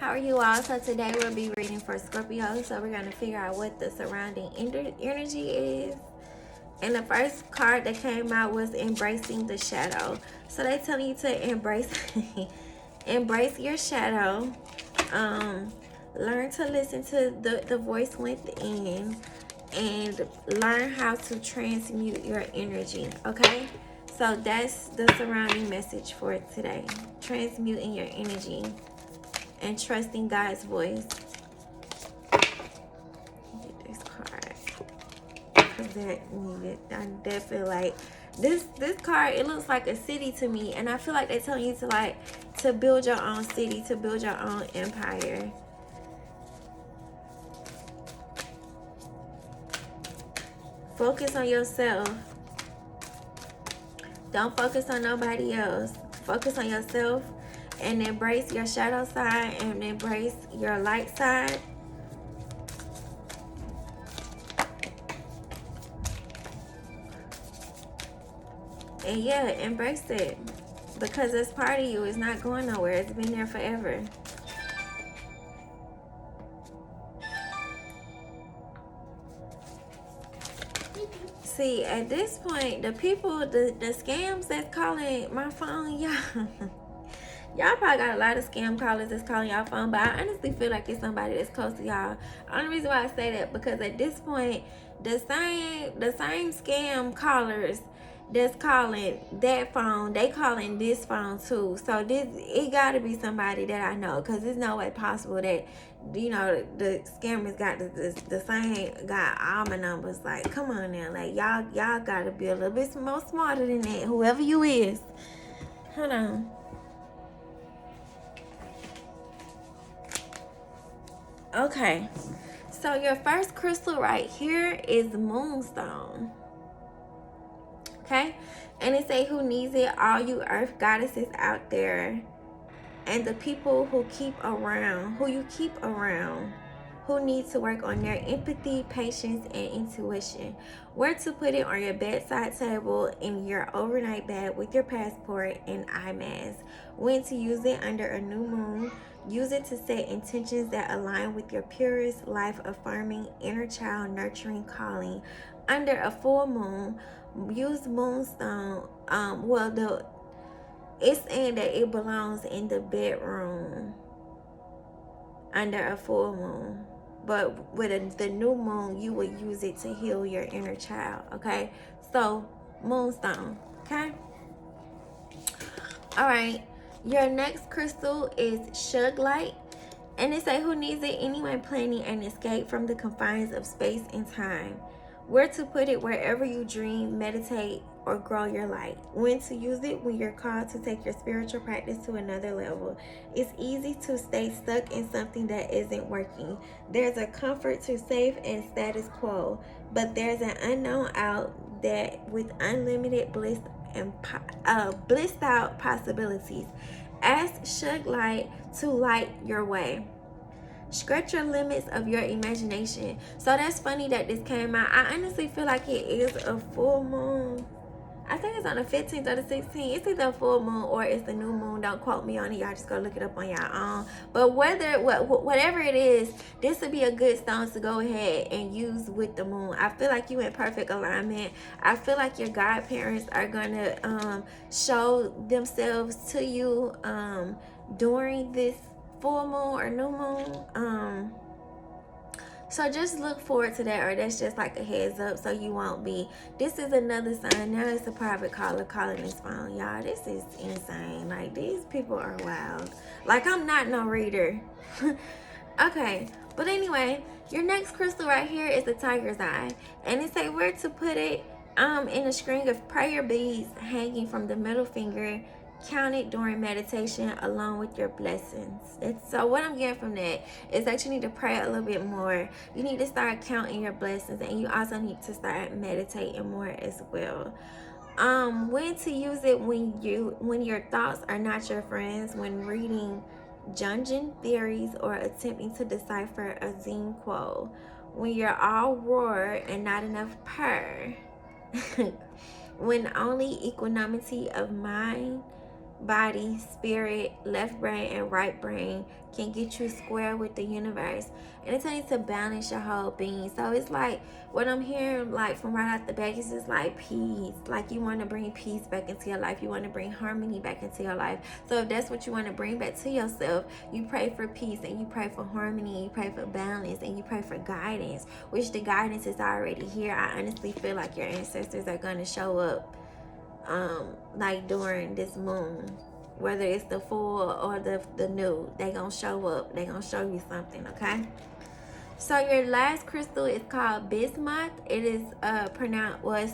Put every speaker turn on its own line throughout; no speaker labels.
How are you all? So today we'll be reading for Scorpio. So we're going to figure out what the surrounding energy is. And the first card that came out was embracing the shadow. So they're telling you to embrace embrace your shadow. Learn to listen to the voice within and learn how to transmute your energy. Okay? So that's the surrounding message for today. Transmuting your energy and trusting God's voice. Get this card because that needed. I definitely feel like this card. It looks like a city to me, and I feel like they're telling you to build your own city, to build your own empire. Focus on yourself. Don't focus on nobody else. Focus on yourself and embrace your shadow side and embrace your light side. And yeah, embrace it. Because this part of you is not going nowhere. It's been there forever. See, at this point, the people, the scams that's calling my phone, y'all probably got a lot of scam callers that's calling y'all phone, but I honestly feel like it's somebody that's close to y'all. Only reason why I say that, because at this point, the same scam callers that's calling that phone, they calling this phone too. So it gotta be somebody that I know, because there's no way possible that, you know, the scammers got the same, got all my numbers. Like, come on now, like y'all gotta be a little bit more smarter than that, whoever you is. Hold on. Okay, so your first crystal right here is Moonstone. Okay, and it say, who needs it? All you earth goddesses out there, and the people who you keep around, who need to work on their empathy, patience, and intuition. Where to put it? On your bedside table, in your overnight bed, with your passport and eye mask. When to use it? Under a new moon. Use it to set intentions that align with your purest, life-affirming, inner child nurturing calling. Under a full moon, use Moonstone. It's saying that it belongs in the bedroom under a full moon. But with the new moon, you would use it to heal your inner child. Okay? So, Moonstone. Okay? Alright. Your next crystal is Sugilite. And it say, who needs it? Anyone planning an escape from the confines of space and time. Where to put it? Wherever you dream, meditate, or grow your light. When to use it? When you're called to take your spiritual practice to another level. It's easy to stay stuck in something that isn't working. There's a comfort to safe and status quo, but there's an unknown out that with unlimited bliss and blissed out possibilities. Ask Sugilite to light your way. Stretch your limits of your imagination. So that's funny that this came out. I honestly feel like it is a full moon. I think it's on the 15th or the 16th. It's either a full moon or it's the new moon. Don't quote me on it. Y'all just go look it up on your own. But whatever it is, this would be a good stone to go ahead and use with the moon. I feel like you in perfect alignment. I feel like your godparents are going to show themselves to you during this full moon or new moon. So just look forward to that, or that's just like a heads up so you won't be. This is another sign. Now it's a private caller calling this phone. Y'all, this is insane. Like, these people are wild. Like, I'm not no reader. Okay, but anyway, your next crystal right here is the tiger's eye. And it say where to put it in a string of prayer beads hanging from the middle finger. Count it during meditation along with your blessings. So what I'm getting from that is that you need to pray a little bit more. You need to start counting your blessings, and you also need to start meditating more as well. When to use it? When your thoughts are not your friends, when reading Jungian theories or attempting to decipher a Zen quote, when you're all roar and not enough purr, when only equanimity of mind body, spirit, left brain, and right brain can get you square with the universe. And it's telling you to balance your whole being. So it's like what I'm hearing, like from right out the back, is just like peace. Like you want to bring peace back into your life. You want to bring harmony back into your life. So if that's what you want to bring back to yourself, you pray for peace and you pray for harmony, you pray for balance, and you pray for guidance, which the guidance is already here. I honestly feel like your ancestors are going to show up like during this moon, whether it's the full or the new. They gonna show up, they gonna show you something. Okay, so your last crystal is called Bismuth. It is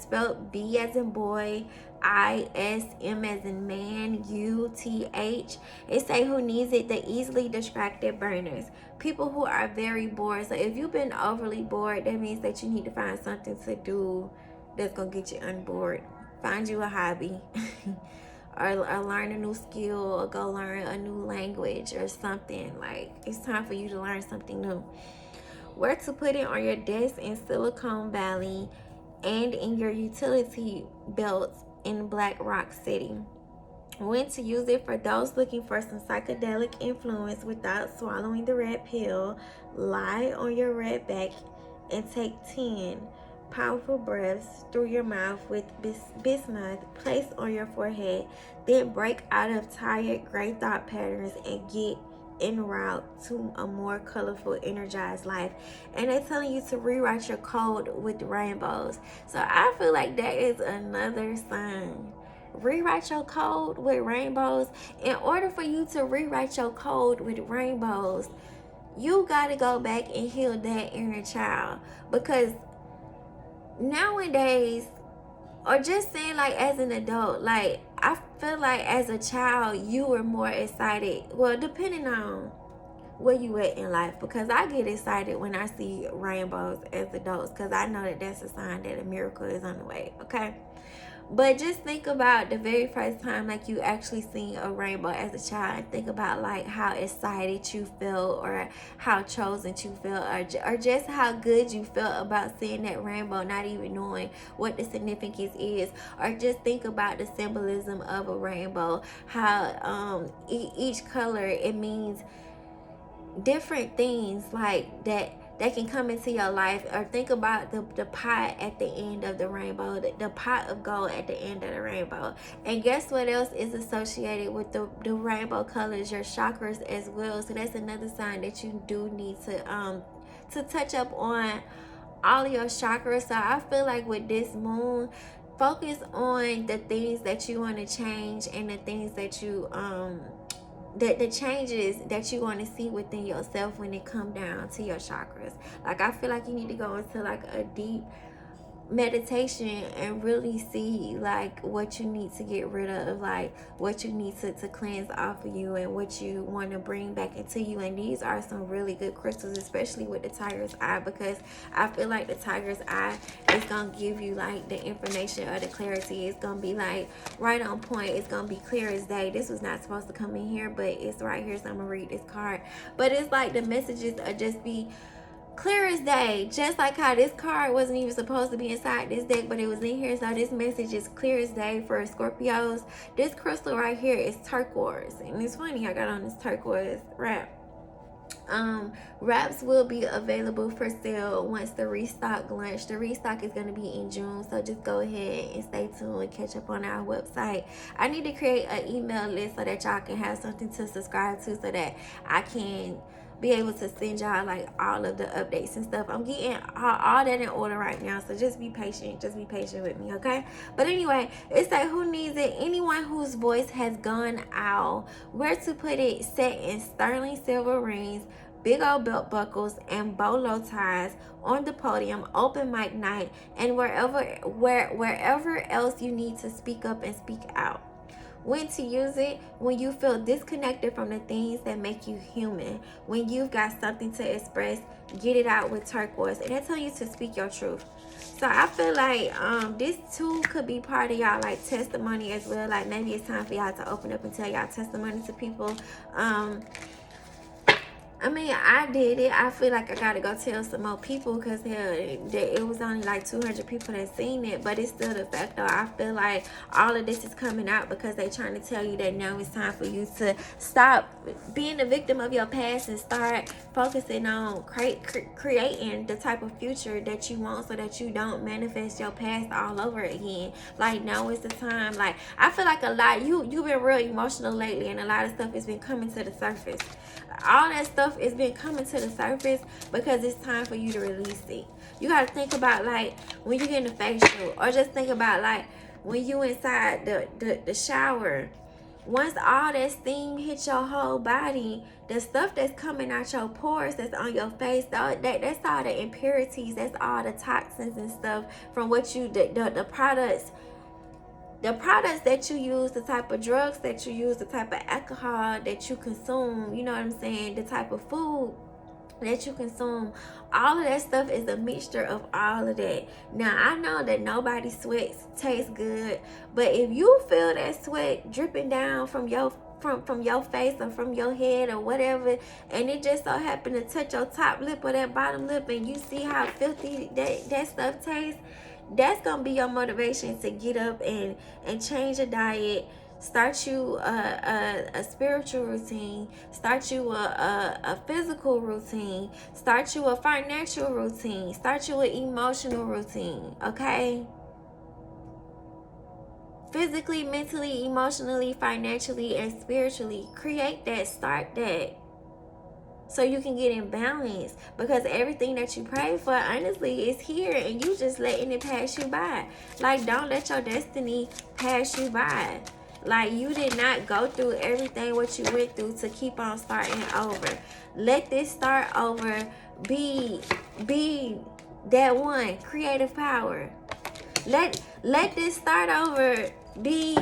spelled B as in boy, ISM as in man, UTH. It say who needs it, the easily distracted burners, people who are very bored. So if you've been overly bored, that means that you need to find something to do that's gonna get you unbored. Find you a hobby or learn a new skill, or go learn a new language or something. Like, it's time for you to learn something new. Where to put it on your desk in Silicon Valley and in your utility belts in Black Rock City. When to use it for those looking for some psychedelic influence without swallowing the red pill. Lie on your red back and take 10 powerful breaths through your mouth with bismuth placed on your forehead. Then break out of tired gray thought patterns and get en route to a more colorful, energized life. And they're telling you to rewrite your code with rainbows. So I feel like that is another sign. Rewrite your code with rainbows. In order for you to rewrite your code with rainbows, you got to go back and heal that inner child. Because nowadays, or just saying, like, as an adult, like, I feel like as a child you were more excited, well, depending on where you at in life, because I get excited when I see rainbows as adults, because I know that that's a sign that a miracle is on the way. Okay, but just think about the very first time, like, you actually seen a rainbow as a child, and think about, like, how excited you felt, or how chosen you felt, or just how good you felt about seeing that rainbow, not even knowing what the significance is. Or just think about the symbolism of a rainbow, how each color, it means different things, like that can come into your life. Or think about the pot at the end of the rainbow, the pot of gold at the end of the rainbow. And guess what else is associated with the rainbow colors? Your chakras as well. So that's another sign that you do need to touch up on all of your chakras. So I feel like with this moon, focus on the things that you want to change, and the things that you the changes that you want to see within yourself when it come down to your chakras. Like, I feel like you need to go into like a deep meditation and really see, like, what you need to get rid of, like what you need to cleanse off of you, and what you want to bring back into you. And these are some really good crystals, especially with the tiger's eye, because I feel like the tiger's eye is gonna give you like the information or the clarity. It's gonna be like right on point. It's gonna be clear as day. This was not supposed to come in here, but it's right here, so I'm gonna read this card. But it's like the messages are just be clear as day, just like how this card wasn't even supposed to be inside this deck, but it was in here. So this message is clear as day for Scorpios. This crystal right here is turquoise, and it's funny, I got on this turquoise wrap. Wraps will be available for sale once the restock launch. The restock is going to be in June, so just go ahead and stay tuned and catch up on our website. I need to create an email list so that y'all can have something to subscribe to, so that I can be able to send y'all like all of the updates and stuff. I'm getting all that in order right now, so just be patient with me, okay? But anyway, it's like, who needs it? Anyone whose voice has gone out. Where to put it? Set in sterling silver rings, big old belt buckles, and bolo ties on the podium, open mic night, and wherever else you need to speak up and speak out. When to use it? When you feel disconnected from the things that make you human. When you've got something to express, get it out with turquoise. And they tell you to speak your truth. So I feel like this too could be part of y'all like testimony as well. Like, maybe it's time for y'all to open up and tell y'all testimony to people. I mean, I did it. I feel like I gotta go tell some more people because hell, it was only like 200 people that seen it. But it's still the fact though. I feel like all of this is coming out because they trying to tell you that now it's time for you to stop being a victim of your past and start focusing on creating the type of future that you want, so that you don't manifest your past all over again. Like now is the time. Like I feel like a lot you've been real emotional lately, and a lot of stuff has been coming to the surface. All that stuff has been coming to the surface because it's time for you to release it. You got to think about like when you get in the facial, or just think about like when you inside the shower. Once all that steam hits your whole body, the stuff that's coming out your pores, that's on your face, that's all the impurities, that's all the toxins and stuff from what you the products. The products that you use, the type of drugs that you use, the type of alcohol that you consume, you know what I'm saying, the type of food that you consume, all of that stuff is a mixture of all of that. Now, I know that nobody's sweat tastes good, but if you feel that sweat dripping down from your face or from your head or whatever, and it just so happened to touch your top lip or that bottom lip, and you see how filthy that stuff tastes, that's gonna be your motivation to get up and change your diet, start you a spiritual routine, start you a physical routine, start you a financial routine, start you an emotional routine. Okay, physically, mentally, emotionally, financially, and spiritually, create that, start that, so you can get in balance, because everything that you pray for honestly is here, and you just letting it pass you by. Like, don't let your destiny pass you by. Like, you did not go through everything what you went through to keep on starting over. Let this start over. Be that one. Creative power. Let this start over. Be, yo,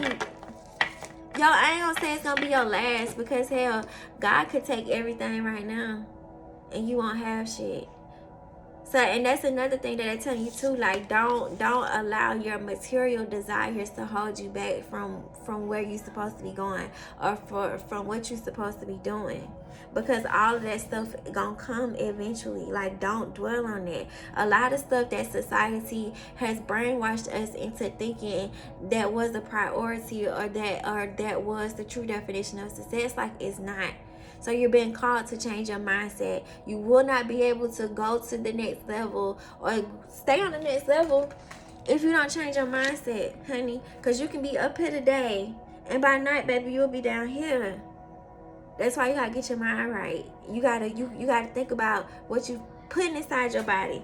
I ain't gonna say it's gonna be your last, because hell, God could take everything right now and you won't have shit. So, and that's another thing that I tell you too, like don't allow your material desires to hold you back from where you're supposed to be going, or from what you're supposed to be doing, because all of that stuff gonna come eventually. Like, don't dwell on that. A lot of stuff that society has brainwashed us into thinking that was a priority, or that was the true definition of success, like it's not. So you're being called to change your mindset. You will not be able to go to the next level or stay on the next level if you don't change your mindset, honey. Because you can be up here today, and by night, baby, you'll be down here. That's why you gotta get your mind right. You gotta think about what you putting inside your body.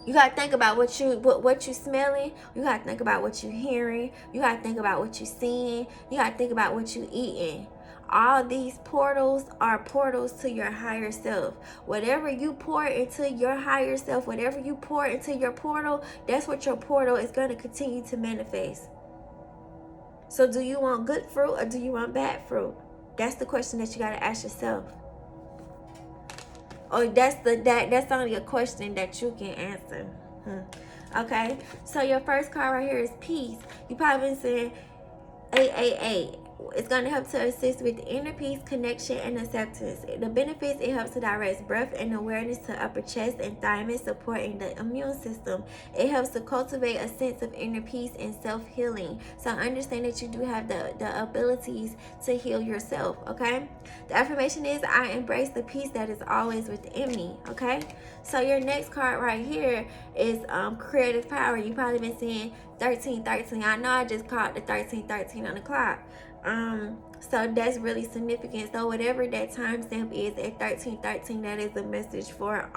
You gotta think about what you smelling. You gotta think about what you hearing. You gotta think about what you seeing. You gotta think about what you eating. All these portals are portals to your higher self. Whatever you pour into your higher self, whatever you pour into your portal, that's what your portal is going to continue to manifest. So do you want good fruit or do you want bad fruit? That's the question that you got to ask yourself. Or that's only a question that you can answer. Okay, so your first card right here is peace. You probably been saying 888. It's going to help to assist with inner peace, connection, and acceptance. The benefits: it helps to direct breath and awareness to upper chest and thymus, supporting the immune system. It helps to cultivate a sense of inner peace and self-healing. So understand that you do have the abilities to heal yourself, okay? The affirmation is, I embrace the peace that is always within me, okay? So your next card right here is creative power. You probably been seeing 1313. I know I just called the 1313 on the clock. So that's really significant. So whatever that timestamp is at 1313, that is a message for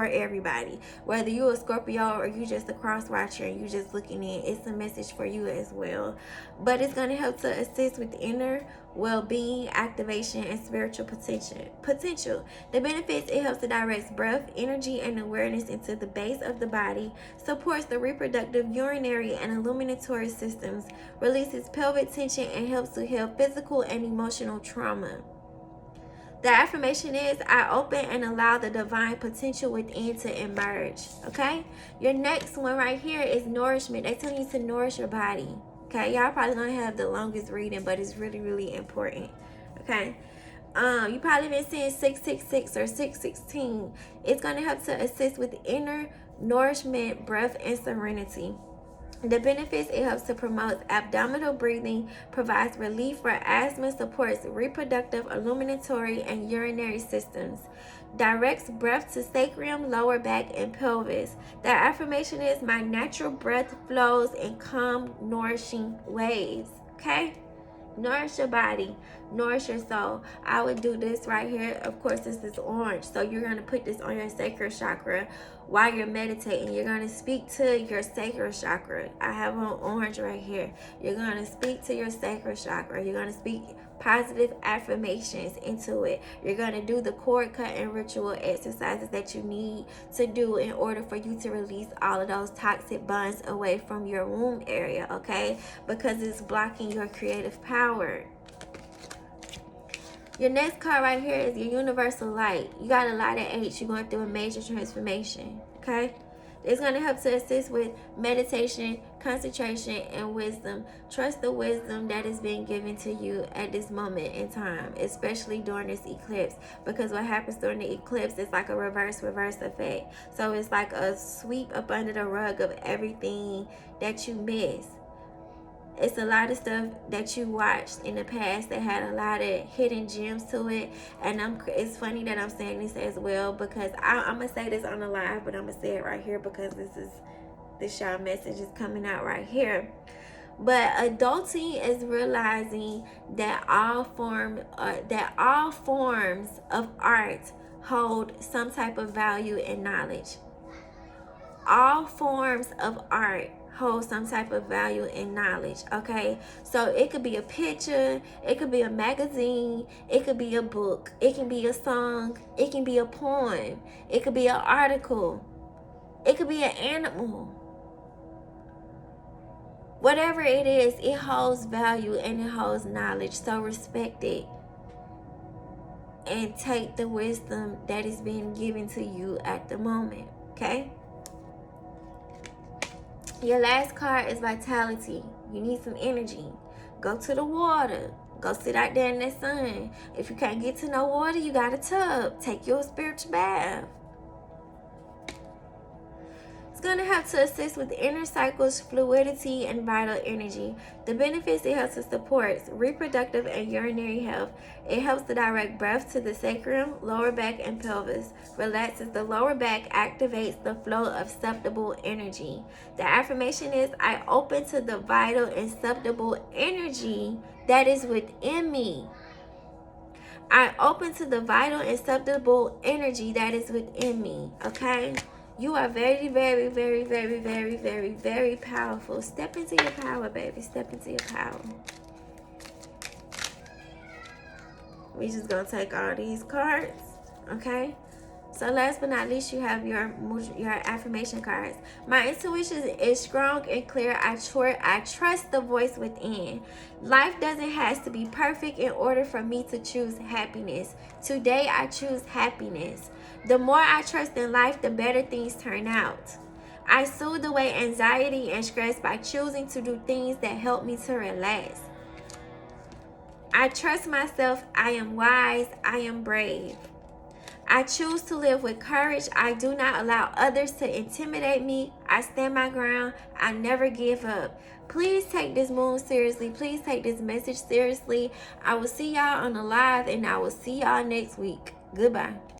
everybody. Whether you a Scorpio or you just a cross watcher and you just looking in, it's a message for you as well. But it's going to help to assist with inner well-being, activation, and spiritual potential. The benefits: it helps to direct breath, energy, and awareness into the base of the body, supports the reproductive, urinary, and illuminatory systems, releases pelvic tension, and helps to heal physical and emotional trauma. The affirmation is, I open and allow the divine potential within to emerge. Okay? Your next one right here is nourishment. They tell you to nourish your body. Okay? Y'all probably gonna have the longest reading, but it's really, really important. Okay? You probably been seeing 666 or 616. It's going to help to assist with inner nourishment, breath, and serenity. The benefits: it helps to promote abdominal breathing, provides relief for asthma, supports reproductive, illuminatory, and urinary systems, directs breath to sacrum, lower back, and pelvis. The affirmation is, my natural breath flows in calm, nourishing waves. Okay? Nourish your body, nourish your soul. I would do this right here. Of course, this is orange, so you're going to put this on your sacral chakra while you're meditating. You're going to speak to your sacral chakra. I have on orange right here. You're going to speak to your sacral chakra. You're going to speak positive affirmations into it. You're going to do the cord cutting ritual exercises that you need to do in order for you to release all of those toxic bonds away from your womb area, okay? Because it's blocking your creative power. Your next card right here is your universal light. You got a lot of H. You're going through a major transformation, okay? It's going to help to assist with meditation, concentration, and wisdom. Trust the wisdom that is being given to you at this moment in time, especially during this eclipse, because what happens during the eclipse is like a reverse effect. So it's like a sweep up under the rug of everything that you miss. It's a lot of stuff that you watched in the past that had a lot of hidden gems to it. And it's funny that I'm saying this as well, because I'm going to say this on the live, but I'm going to say it right here because this y'all message is coming out right here. But adulting is realizing that all forms of art hold some type of value and knowledge. All forms of art hold some type of value and knowledge, okay? So it could be a picture, it could be a magazine, it could be a book, it can be a song, it can be a poem, it could be an article, it could be an animal. Whatever it is, it holds value and it holds knowledge. So respect it and take the wisdom that is being given to you at the moment, okay? Your last card is vitality. You need some energy. Go to the water. Go sit out there in the sun. If you can't get to no water, you got a tub. Take your spiritual bath. It's going to help to assist with inner cycles, fluidity, and vital energy. The benefits: it helps to support reproductive and urinary health. It helps to direct breath to the sacrum, lower back, and pelvis. Relaxes the lower back, activates the flow of subtable energy. The affirmation is, I open to the vital and subtable energy that is within me. I open to the vital and subtable energy that is within me, okay? You are very, very, very, very, very, very, very powerful. Step into your power, baby. Step into your power. We just gonna take all these cards, okay? So last but not least, you have your affirmation cards. My intuition is strong and clear. I trust the voice within. Life doesn't have to be perfect in order for me to choose happiness. Today, I choose happiness. The more I trust in life, the better things turn out. I soothe away anxiety and stress by choosing to do things that help me to relax. I trust myself. I am wise. I am brave. I choose to live with courage. I do not allow others to intimidate me. I stand my ground. I never give up. Please take this moon seriously. Please take this message seriously. I will see y'all on the live, and I will see y'all next week. Goodbye.